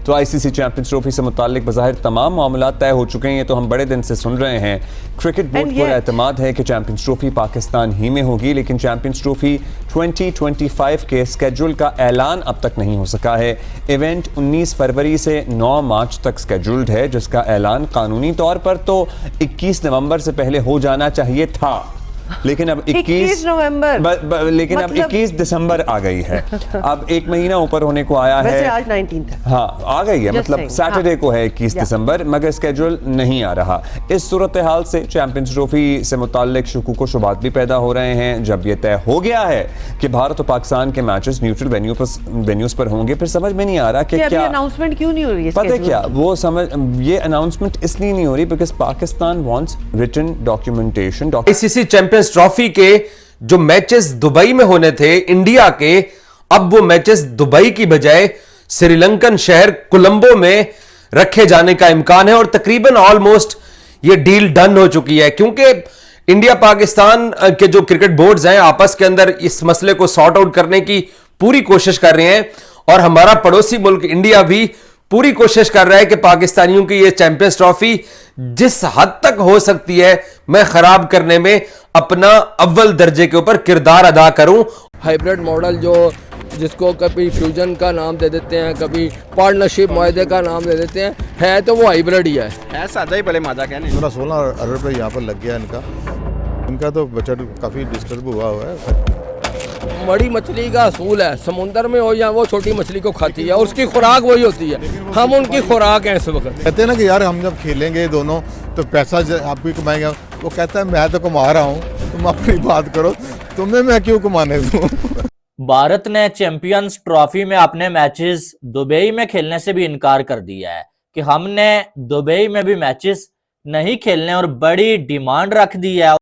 तो ICC champions trophy से मुताल्लिक बज़ाहिर तमाम मामला तय हो चुके हैं, ये तो हम बड़े दिन से सुन रहे हैं। क्रिकेट बोर्ड को एतमाद है कि चैंपियंस ट्रॉफी पाकिस्तान ही में होगी, लेकिन चैंपियंस ट्रॉफी 2025 के स्केड्यूल का ऐलान अब तक नहीं हो सका है। इवेंट 19 फरवरी से 9 मार्च तक स्केड्यूल्ड है, जिसका ऐलान कानूनी तौर पर तो 21 नवंबर से पहले हो जाना चाहिए था, लेकिन अब 21 नवंबर लेकिन अब 21 दिसंबर आ गई है। अब एक महीना ऊपर होने को आया है। आज 19 है। हाँ, आ गई है, मतलब सैटरडे को है 21 दिसंबर, मगर स्केड्यूल नहीं आ रहा। इस सूरत हाल से चैंपियंस ट्रॉफी से मुताल्लिक शुकूक व शुबात भी पैदा हो रहे हैं। जब यह तय हो गया है कि भारत और पाकिस्तान के मैचेस न्यूट्रल वेन्यूज पर होंगे, फिर समझ में नहीं आ रहा कि क्या अनाउंसमेंट क्यों नहीं हो रही है। पता है क्या वो समझ, ये अनाउंसमेंट इसलिए नहीं हो रही because Pakistan wants written documentation. ICC champions trophy के जो मैचेस दुबई में होने थे इंडिया के, अब वो मैचेस दुबई की बजाय श्रीलंकन शहर कोलंबो में रखे जाने का इम्कान है और तकरीबन ऑलमोस्ट ये डील डन हो चुकी है, क्योंकि इंडिया पाकिस्तान के जो क्रिकेट बोर्ड्स हैं आपस के अंदर इस मसले को सॉर्ट आउट करने की पूरी कोशिश कर रहे हैं और हमारा पड़ोसी मुल्क इंडिया भी पूरी कोशिश कर रहा है कि पाकिस्तानियों की ये चैंपियंस ट्रॉफी जिस हद तक हो सकती है मैं खराब करने में अपना अव्वल दर्जे के ऊपर किरदार अदा करूं। हाइब्रिड मॉडल जो जिसको कभी फ्यूजन का नाम दे देते हैं, कभी पार्टनरशिप मुआहदे का नाम दे देते हैं, है तो वो हाइब्रिड ही है सादा ही पहले माजा कहने। 16 अरब रुपये यहाँ पर लग गया इनका तो बजट काफ़ी डिस्टर्ब हुआ है। बड़ी मछली का असूल है, समुंदर में हो या वो छोटी मछली को खाती है और उसकी खुराक वही होती है, हम उनकी खुराक हैं इस वक्त। कहते हैं ना कि यार हम जब खेलेंगे दोनों तो पैसा आप भी कमाएंगे, वो कहता है मैं तो कमा रहा हूँ, तुम अपनी बात करो, तुम्हें मैं क्यों कमाने दूँ। भारत ने चैंपियंस ट्रॉफी में अपने मैचेस दुबई में खेलने से भी इनकार कर दिया है कि हमने दुबई में भी मैचेस नहीं खेलने और बड़ी डिमांड रख दी है।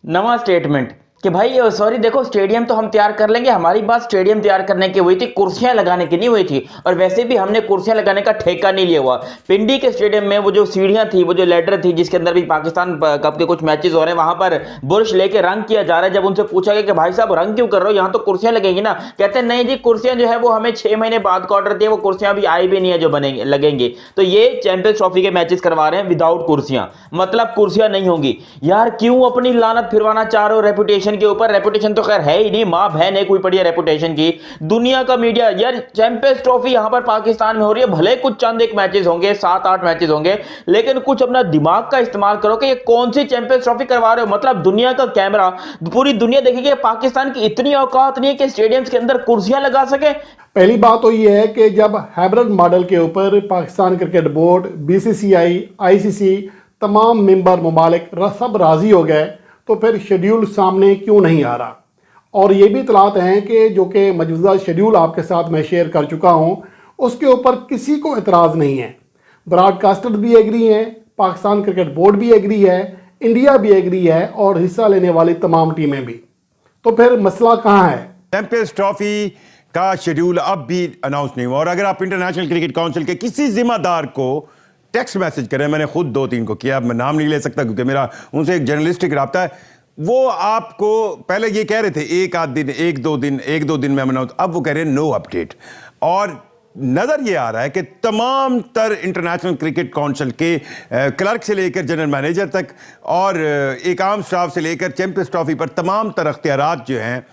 नवा स्टेटमेंट कि भाई सॉरी देखो, स्टेडियम तो हम तैयार कर लेंगे, हमारी बात स्टेडियम तैयार करने की हुई थी, कुर्सियां लगाने की नहीं हुई थी। और वैसे भी हमने कुर्सियां लगाने का ठेका नहीं लिया हुआ। पिंडी के स्टेडियम में वो जो सीढ़ियां थी, वो जो लेडर थी जिसके अंदर भी पाकिस्तान कप के कुछ मैचेस हो रहे हैं, वहां पर बुरश लेके रंग किया जा रहा है। जब उनसे पूछा गया कि भाई साहब रंग क्यों कर रहे हो, यहाँ तो कुर्सियां लगेंगी ना, कहते हैं नहीं जी कुर्सियां जो है वो हमें 6 महीने बाद का ऑर्डर दिया, वो कुर्सियां अभी आई भी नहीं है जो बनेंगे लगेंगे। तो ये चैंपियंस ट्रॉफी के मैचेस करवा रहे हैं विदाउट कुर्सियां, मतलब कुर्सियां नहीं होंगी। यार क्यों अपनी लानत फिरवाना चाह रहे हो रेपुटेशन के ऊपर? रेपुटेशन तो खैर है ही नहीं, मां बहन है कोई पड़ी है रेपुटेशन की। दुनिया का मीडिया यार चैंपियंस ट्रॉफी यहां पर पाकिस्तान में हो रही है, भले कुछ चंद एक मैचेस होंगे, 7-8 मैचेस होंगे, लेकिन कुछ अपना दिमाग का इस्तेमाल करो कि ये कौन सी चैंपियंस ट्रॉफी करवा रहे हो। मतलब दुनिया का कैमरा, पूरी दुनिया देखेगी, पाकिस्तान की इतनी औकात नहीं है कि स्टेडियम्स के अंदर कुर्सियां लगा सके। पहली बात तो ये है कि जब हाइब्रिड मॉडल के ऊपर Pakistan cricket board, BCCI, ICC, तमाम मेंबर ममालिक सब राजी हो गए, तो फिर शेड्यूल सामने क्यों नहीं आ रहा। और ये भी इतलात हैं कि जो कि मौजूदा शेड्यूल आपके साथ मैं शेयर कर चुका हूँ, उसके ऊपर किसी को एतराज़ नहीं है। ब्रॉडकास्टर भी एग्री हैं, पाकिस्तान क्रिकेट बोर्ड भी एग्री है, इंडिया भी एग्री है और हिस्सा लेने वाली तमाम टीमें भी। तो फिर मसला कहाँ है? चैंपियंस ट्रॉफी का शेड्यूल अब भी अनाउंस नहीं हुआ और अगर आप इंटरनेशनल क्रिकेट काउंसिल के किसी जिम्मेदार को टेक्स्ट मैसेज करें, मैंने खुद 2-3 को किया, मैं नाम नहीं ले सकता क्योंकि मेरा उनसे एक जर्नलिस्टिक रब्ता है, वो आपको पहले ये कह रहे थे एक दो दिन में मनाओ, अब वो कह रहे हैं नो अपडेट। और नजर ये आ रहा है कि तमाम तर इंटरनेशनल क्रिकेट काउंसिल के क्लर्क से लेकर जनरल मैनेजर तक और एक आम स्टाफ से लेकर चैंपियंस ट्रॉफी पर तमाम तर अख्तियारात जो हैं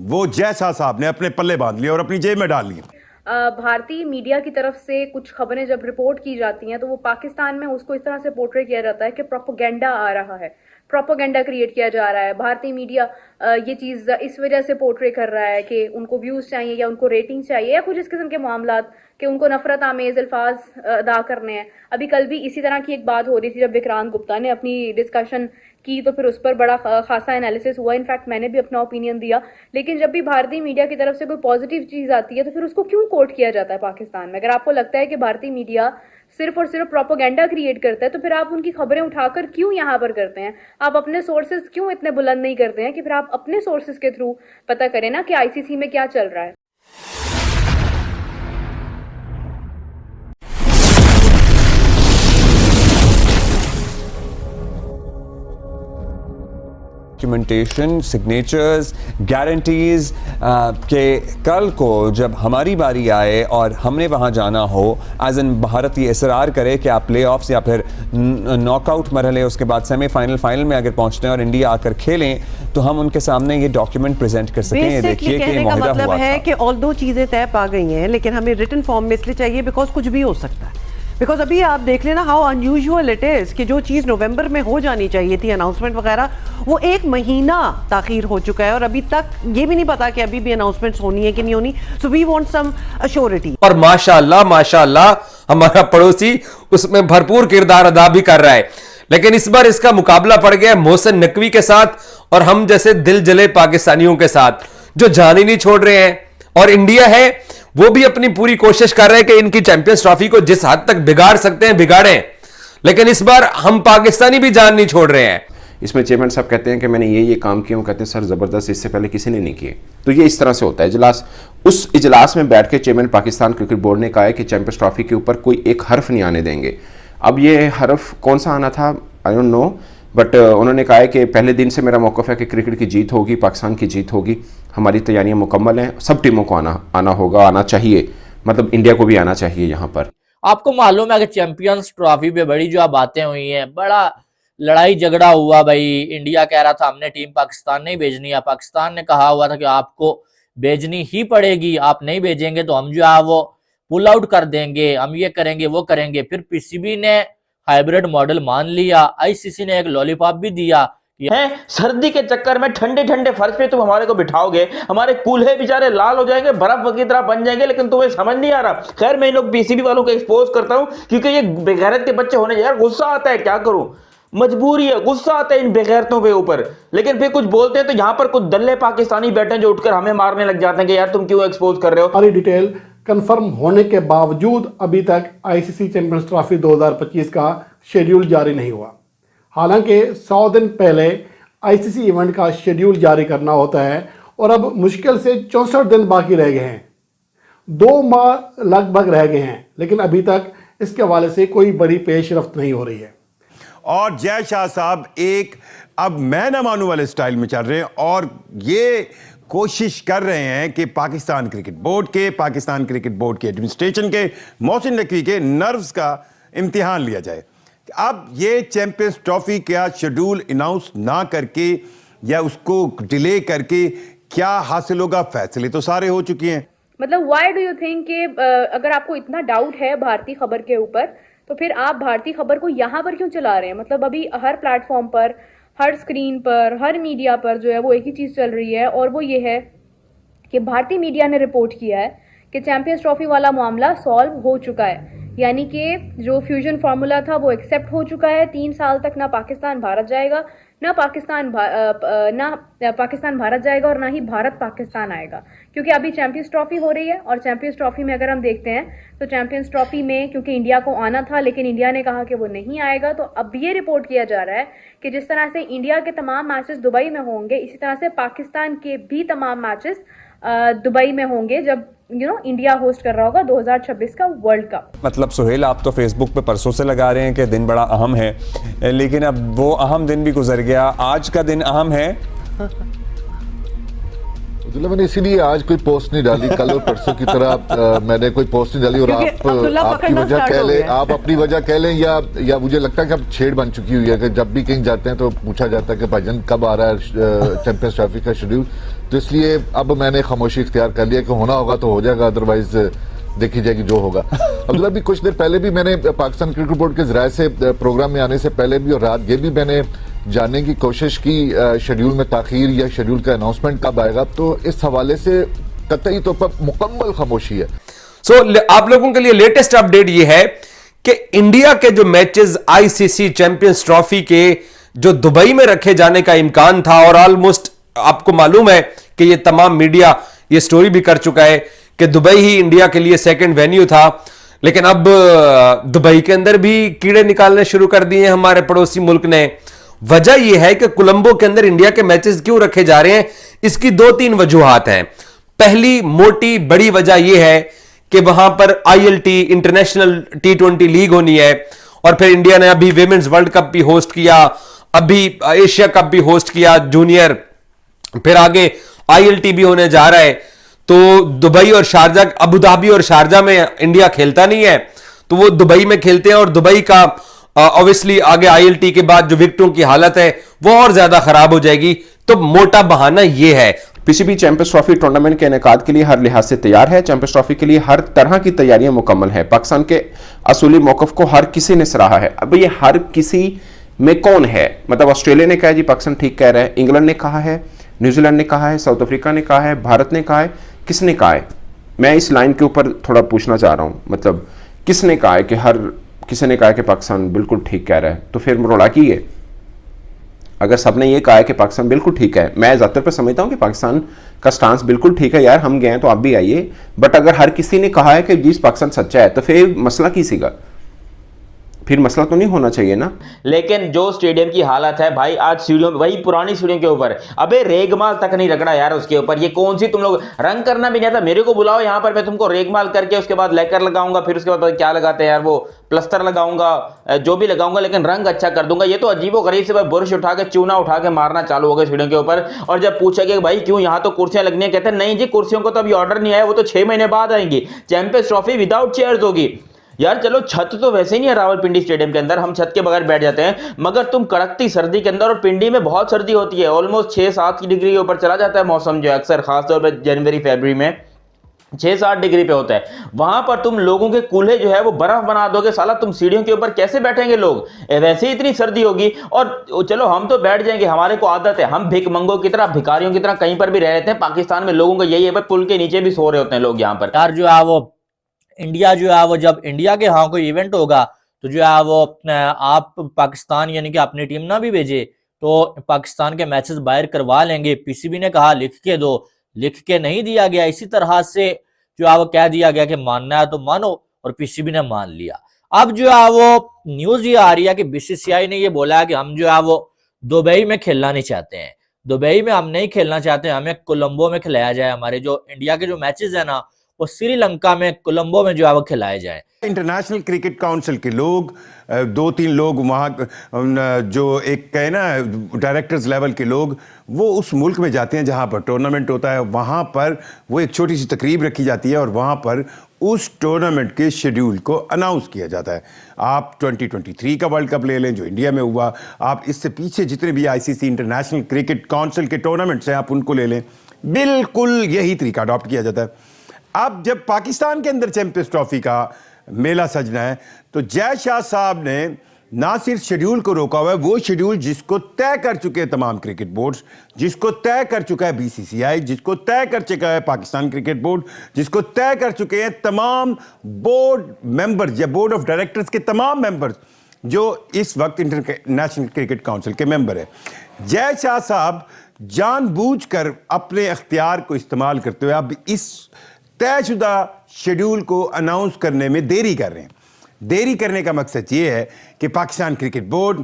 वो जैसा साहब ने अपने पल्ले बांध लिए और अपनी जेब में डाल लिए। भारतीय मीडिया की तरफ से कुछ खबरें जब रिपोर्ट की जाती हैं तो वो पाकिस्तान में उसको इस तरह से पोर्ट्रे किया जाता है कि प्रोपेगेंडा आ रहा है, प्रोपेगेंडा क्रिएट किया जा रहा है। भारतीय मीडिया ये चीज़ इस वजह से पोर्ट्रे कर रहा है कि उनको व्यूज़ चाहिए या उनको रेटिंग चाहिए या कुछ इस किस्म के मामलात कि उनको नफरत आमेज अल्फाज अदा करने हैं। अभी कल भी इसी तरह की एक बात हो रही थी जब विक्रांत गुप्ता ने अपनी डिस्कशन की तो फिर उस पर बड़ा खासा एनालिसिस हुआ। इनफैक्ट मैंने भी अपना ओपिनियन दिया। लेकिन जब भी भारतीय मीडिया की तरफ से कोई पॉजिटिव चीज़ आती है तो फिर उसको क्यों कोट किया जाता है पाकिस्तान में? अगर आपको लगता है कि भारतीय मीडिया सिर्फ और सिर्फ प्रोपेगेंडा क्रिएट करता है तो फिर आप उनकी खबरें उठाकर क्यों यहाँ पर करते हैं? आप अपने सोर्सेज क्यों इतने बुलंद नहीं करते हैं कि फिर आप अपने सोर्सेज के थ्रू पता करें ना कि आईसीसी में क्या चल रहा है। डॉक्यूमेंटेशन, सिग्नेचर्स, गारंटीज कि कल को जब हमारी बारी आए और हमने वहाँ जाना हो, एज एन भारत ये इसरार करे कि आप प्ले ऑफ्स या फिर नॉकआउट मरहले उसके बाद सेमीफाइनल फाइनल में अगर पहुँचते हैं और इंडिया आकर खेलें तो हम उनके सामने ये डॉक्यूमेंट प्रेजेंट कर सकें। ये देखिए कि कहने का मतलब है कि ऑल दो चीज़ें तय पा गई हैं, लेकिन हमें रिटन फॉर्म में इसलिए चाहिए बिकॉज कुछ भी हो सकता है। बिकॉज अभी आप देख लेना हाउ अनयूजुअल इट इज़ कि जो चीज़ नवंबर में हो जानी चाहिए थी अनाउंसमेंट वगैरह, वो 1 महीना ताखीर हो चुका है और अभी तक ये भी नहीं पता कि अभी भी अनाउंसमेंट्स होनी है कि नहीं होनी। So we want some assurity. और माशाअल्लाह माशाअल्लाह हमारा पड़ोसी उसमें भरपूर किरदार अदा भी कर रहा है। लेकिन इस बार इसका मुकाबला पड़ गया मोहसिन नकवी के साथ और हम जैसे दिल जले पाकिस्तानियों के साथ जो जान ही नहीं छोड़ रहे हैं। और इंडिया है वो भी अपनी पूरी कोशिश कर रहे हैं कि इनकी चैंपियंस ट्रॉफी को जिस हद तक बिगाड़ सकते हैं बिगाड़ें, लेकिन इस बार हम पाकिस्तानी भी जान नहीं छोड़ रहे हैं। इसमें चेयरमैन साहब कहते हैं कि मैंने ये काम किया, कहते हैं सर जबरदस्त, इससे पहले किसी ने नहीं किए। तो ये इस तरह से होता है इजलास। उस इजलास में बैठ के चेयरमैन पाकिस्तान क्रिकेट बोर्ड ने कहा है कि चैंपियंस ट्रॉफी के ऊपर कोई एक हर्फ नहीं आने देंगे। अब ये हर्फ कौन सा आना था आई डोंट नो, बट उन्होंने कहा है कि पहले दिन से मेरा मौक़िफ़ है कि क्रिकेट की जीत होगी, पाकिस्तान की जीत होगी, हमारी तैयारियां मुकम्मल हैं, सब टीमों को आना होगा, आना चाहिए, मतलब इंडिया को भी आना चाहिए यहाँ पर। आपको मालूम है कि चैंपियंस ट्रॉफी पे बड़ी जो बातें हुई हैं, बड़ा लड़ाई झगड़ा हुआ। भाई इंडिया कह रहा था हमने टीम पाकिस्तान नहीं भेजनी है, पाकिस्तान ने कहा हुआ था कि आपको भेजनी ही पड़ेगी, आप नहीं भेजेंगे तो हम जो है वो पुल आउट कर देंगे, हम ये करेंगे वो करेंगे। फिर पीसीबी ने हाइब्रिड मॉडल मान लिया, आईसीसी ने एक लॉलीपॉप भी दिया। हैं सर्दी के चक्कर में ठंडे ठंडे फर्श पे तुम हमारे को बिठाओगे, हमारे कूल्हे बेचारे लाल हो जाएंगे, बर्फ की तरह बन जाएंगे, लेकिन तुम्हें समझ नहीं आ रहा। खैर मैं इन लोग पीसीबी वालों को एक्सपोज करता हूं क्योंकि ये बेगैरत के बच्चे होने यार गुस्सा आता है, क्या करूं, मजबूरी है, गुस्सा आता है इन बेगैरतों के ऊपर। लेकिन फिर कुछ बोलते हैं तो यहाँ पर कुछ दल्ले पाकिस्तानी बैठे हैं जो उठकर हमें मारने लग जाते हैं कि यार तुम क्यों एक्सपोज कर रहे हो। सारी डिटेल कंफर्म होने के बावजूद अभी तक आईसीसी चैंपियंस ट्रॉफी 2025 का शेड्यूल जारी नहीं हुआ। हालांकि 100 दिन पहले आईसीसी इवेंट का शेड्यूल जारी करना होता है और अब मुश्किल से 64 दिन बाकी रह गए हैं, 2 माह लगभग रह गए हैं, लेकिन अभी तक इसके हवाले से कोई बड़ी पेशरफ्त नहीं हो रही है। और जय शाह साहब एक अब मैं ना मानू वाले स्टाइल में चल रहे हैं और ये कोशिश कर रहे हैं कि पाकिस्तान क्रिकेट बोर्ड के एडमिनिस्ट्रेशन के, मोहसिन नकवी के नर्व्स का इम्तिहान लिया जाए। अब ये चैंपियंस ट्रॉफी का शेड्यूल अनाउंस ना करके या उसको डिले करके क्या हासिल होगा? फैसले तो सारे हो चुके हैं। मतलब व्हाई डू यू थिंक कि अगर आपको इतना डाउट है भारतीय खबर के ऊपर तो फिर आप भारतीय खबर को यहाँ पर क्यों चला रहे हैं? मतलब अभी हर प्लेटफॉर्म पर, हर स्क्रीन पर, हर मीडिया पर जो है वो एक ही चीज़ चल रही है और वो ये है कि भारतीय मीडिया ने रिपोर्ट किया है कि चैंपियंस ट्रॉफी वाला मामला सॉल्व हो चुका है, यानी कि जो फ्यूजन फार्मूला था वो एक्सेप्ट हो चुका है। 3 साल तक ना पाकिस्तान भारत जाएगा, ना पाकिस्तान भारत जाएगा और ना ही भारत पाकिस्तान आएगा, क्योंकि अभी चैंपियंस ट्रॉफी हो रही है। और चैंपियंस ट्रॉफी में अगर हम देखते हैं तो चैंपियंस ट्रॉफी में क्योंकि इंडिया को आना था लेकिन इंडिया ने कहा कि वो नहीं आएगा, तो अब ये रिपोर्ट किया जा रहा है कि जिस तरह से इंडिया के तमाम मैचेस दुबई में होंगे, इसी तरह से पाकिस्तान के भी तमाम मैचेस दुबई में होंगे जब इंडिया होस्ट कर रहा होगा 2026 का वर्ल्ड कप। मतलब सुहेल आप तो फेसबुक पे परसों से लगा रहे हैं कि दिन बड़ा अहम है, लेकिन अब वो अहम दिन भी गुजर गया, आज का दिन अहम है। मैंने इसीलिए आज कोई पोस्ट नहीं डाली, कल और परसों की तरह मैंने कोई पोस्ट नहीं डाली। और आपकी वजह कह लें, आप अपनी वजह कह लें या मुझे लगता है कि अब छेड़ बन चुकी हुई है कि जब भी कहीं जाते हैं तो पूछा जाता है कि भाईजान कब आ रहा है चैंपियंस ट्रॉफी का शेड्यूल। तो इसलिए अब मैंने खामोशी इख्तियार कर लिया कि होना होगा तो हो जाएगा, अदरवाइज देखी जाएगी जो होगा। अब्दुल्ला भी कुछ देर पहले भी मैंने पाकिस्तान क्रिकेट बोर्ड के जराये से प्रोग्राम में आने से पहले भी और रात ये भी मैंने जानने की कोशिश की शेड्यूल में ताखीर या शेड्यूल का अनाउंसमेंट कब आएगा, तो इस हवाले से कतई तौर पर मुकम्मल खामोशी है। आप लोगों के लिए लेटेस्ट अपडेट ये है कि इंडिया के जो मैचेस आईसीसी चैंपियंस ट्रॉफी के जो दुबई में रखे जाने का इम्कान था, और ऑलमोस्ट आपको मालूम है कि ये तमाम मीडिया ये स्टोरी भी कर चुका है कि दुबई ही इंडिया के लिए सेकंड वेन्यू था, लेकिन अब दुबई के अंदर भी कीड़े निकालने शुरू कर दिए हमारे पड़ोसी मुल्क ने। वजह यह है कि कोलंबो के अंदर इंडिया के मैचेस क्यों रखे जा रहे हैं, इसकी 2-3 वजूहात हैं। पहली मोटी बड़ी वजह यह है कि वहां पर ILT इंटरनेशनल T20 लीग होनी है, और फिर इंडिया ने अभी विमेंस वर्ल्ड कप भी होस्ट किया, अभी एशिया कप भी होस्ट किया जूनियर, फिर आगे ILT भी होने जा रहा है। तो दुबई और शारजा, अबू धाबी और शारजा में इंडिया खेलता नहीं है, तो वो दुबई में खेलते हैं और दुबई का ऑब्वियसली आगे ILT के बाद जो विकेटों की हालत है वो और ज्यादा खराब हो जाएगी। तो मोटा बहाना ये है। PCB चैंपियंस ट्रॉफी टूर्नामेंट के इनेकाद के लिए हर लिहाज से तैयार है। चैंपियंस ट्रॉफी के लिए हर तरह की तैयारियां मुकम्मल है। पाकिस्तान के असूली मौकफ को हर किसी ने सराहा है। अब ये हर किसी में कौन है? मतलब ऑस्ट्रेलिया ने कहा है जी पाकिस्तान ठीक कह रहा है, इंग्लैंड ने कहा है, न्यूजीलैंड ने कहा है, साउथ अफ्रीका ने कहा है, भारत ने कहा है, किसने कहा है? मैं इस लाइन के ऊपर थोड़ा पूछना चाह रहा हूं, मतलब किसने कहा है कि हर किसी ने कहा कि पाकिस्तान बिल्कुल ठीक कह रहा है? तो फिर मरोड़ा की है। अगर सबने ये कहा है कि पाकिस्तान बिल्कुल ठीक है, मैं ज़्यादातर पे समझता हूं कि पाकिस्तान का स्टांस बिल्कुल ठीक है, यार हम गए हैं तो आप भी आइए, बट अगर हर किसी ने कहा है कि जी पाकिस्तान सच्चा है तो फिर मसला किसी का, फिर मसला तो नहीं होना चाहिए ना। लेकिन जो स्टेडियम की हालत है भाई, आज सीढ़ियों वही पुरानी सीढ़ियों के ऊपर अबे रेगमाल तक नहीं रगड़ा यार उसके ऊपर। ये कौन सी तुम लोग रंग करना भी नहीं आता, मेरे को बुलाओ यहाँ पर, मैं तुमको रेगमाल करके उसके बाद लेकर लगाऊंगा, फिर उसके बाद क्या लगाते हैं यार वो प्लस्तर लगाऊंगा, जो भी लगाऊंगा, लेकिन रंग अच्छा कर दूंगा। ये तो अजीबो गरीब से बुरश उठा के चूना उठा के मारना चालू हो गए सीढ़ियों के ऊपर। और जब पूछा कि भाई क्यों यहाँ तो कुर्सियां लगनी है, कहते हैं नहीं जी कुर्सियों को तो अभी ऑर्डर नहीं आया, वो तो 6 महीने बाद आएंगी। चैंपियंस ट्रॉफी विदाउट चेयर्स होगी यार। चलो छत तो वैसे ही नहीं है रावलपिंडी स्टेडियम के अंदर, हम छत के बगैर बैठ जाते हैं, मगर तुम कड़कती सर्दी के अंदर, और पिंडी में बहुत सर्दी होती है, ऑलमोस्ट 6-7 डिग्री के ऊपर चला जाता है मौसम जो है अक्सर, खासतौर पर जनवरी फरवरी में 6-7 डिग्री पे होता है। वहां पर तुम लोगों के कूल्हे जो है वो बर्फ बना दोगे, साला तुम सीढ़ियों के ऊपर कैसे बैठेंगे लोग? वैसे ही इतनी सर्दी होगी। और चलो हम तो बैठ जाएंगे, हमारे को आदत है, हम भिखमंगों की तरह, भिखारियों की तरह कहीं पर भी रह रहते हैं। पाकिस्तान में लोगों को यही है भाई, पुल के नीचे भी सो रहे होते हैं लोग यहाँ पर। यार जो है वो इंडिया जो है वो, जब इंडिया के यहाँ कोई इवेंट होगा तो जो है वो आप पाकिस्तान यानी कि अपनी टीम ना भी भेजे तो पाकिस्तान के मैचेस बाहर करवा लेंगे। PCB ने कहा लिख के दो, लिख के नहीं दिया गया। इसी तरह से जो है वो कह दिया गया कि मानना है तो मानो, और PCB ने मान लिया। अब जो है वो न्यूज ये आ रही है कि BCCI ने ये बोला है कि हम जो है वो दुबई में खेलना नहीं चाहते हैं, दुबई में हम नहीं खेलना चाहते, हमें कोलंबो में खिलाया जाए। हमारे जो इंडिया के जो मैचेस है ना वो श्रीलंका में कोलंबो में जो है वो खिलाए जाए। इंटरनेशनल क्रिकेट काउंसिल के लोग 2-3 लोग वहाँ जो एक कहे ना डायरेक्टर्स लेवल के लोग, वो उस मुल्क में जाते हैं जहाँ पर टूर्नामेंट होता है, वहाँ पर वो एक छोटी सी तकरीब रखी जाती है और वहाँ पर उस टूर्नामेंट के शेड्यूल को अनाउंस किया जाता है। आप 2023 का वर्ल्ड कप ले लें जो इंडिया में हुआ, आप इससे पीछे जितने भी ICC इंटरनेशनल क्रिकेट काउंसिल के टूर्नामेंट्स हैं आप उनको ले लें, बिल्कुल यही तरीका अडॉप्ट किया जाता है। अब जब पाकिस्तान के अंदर चैंपियंस ट्रॉफी का मेला सजना है तो जय शाह साहब ने ना सिर्फ शेड्यूल को रोका हुआ है, वो शेड्यूल जिसको तय कर चुके हैं तमाम क्रिकेट बोर्ड्स, जिसको तय कर चुका है BCCI, जिसको तय कर चुका है पाकिस्तान क्रिकेट बोर्ड, जिसको तय कर चुके हैं तमाम बोर्ड मेंबर्स या बोर्ड ऑफ डायरेक्टर्स के तमाम मेंबर्स जो इस वक्त इंटरनेशनल क्रिकेट काउंसिल के मेंबर है। जय शाह साहब जानबूझकर अपने अख्तियार को इस्तेमाल करते हुए अब इस तयशुदा शेड्यूल को अनाउंस करने में देरी कर रहे हैं। देरी करने का मकसद ये है कि Pakistan cricket board,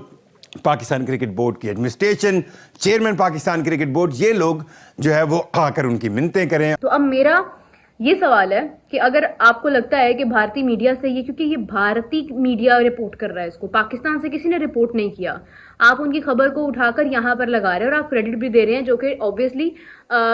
Pakistan cricket board की administration, chairman Pakistan cricket board, ये लोग जो है वो आकर उनकी मिन्नतें करें। तो अब मेरा ये सवाल है कि अगर आपको लगता है कि भारतीय मीडिया से ये, क्योंकि ये भारतीय मीडिया रिपोर्ट कर रहा है इसको, पाकिस्तान से किसी ने रिपोर्ट नहीं किया, आप उनकी खबर को उठाकर यहाँ पर लगा रहे हैं और आप क्रेडिट भी दे रहे हैं, जो कि ऑब्वियसली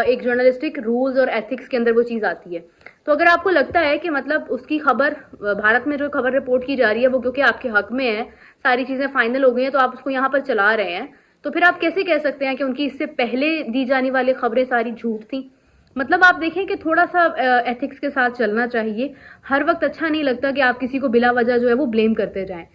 एक जर्नलिस्टिक रूल्स और एथिक्स के अंदर वो चीज़ आती है। तो अगर आपको लगता है कि मतलब उसकी खबर, भारत में जो खबर रिपोर्ट की जा रही है वो क्योंकि आपके हक में है, सारी चीज़ें फाइनल हो गई हैं, तो आप उसको यहाँ पर चला रहे हैं, तो फिर आप कैसे कह सकते हैं कि उनकी इससे पहले दी जाने वाली खबरें सारी झूठ थी? मतलब आप देखें कि थोड़ा सा एथिक्स के साथ चलना चाहिए। हर वक्त अच्छा नहीं लगता कि आप किसी को बिला वजह जो है वो ब्लेम करते जाएं।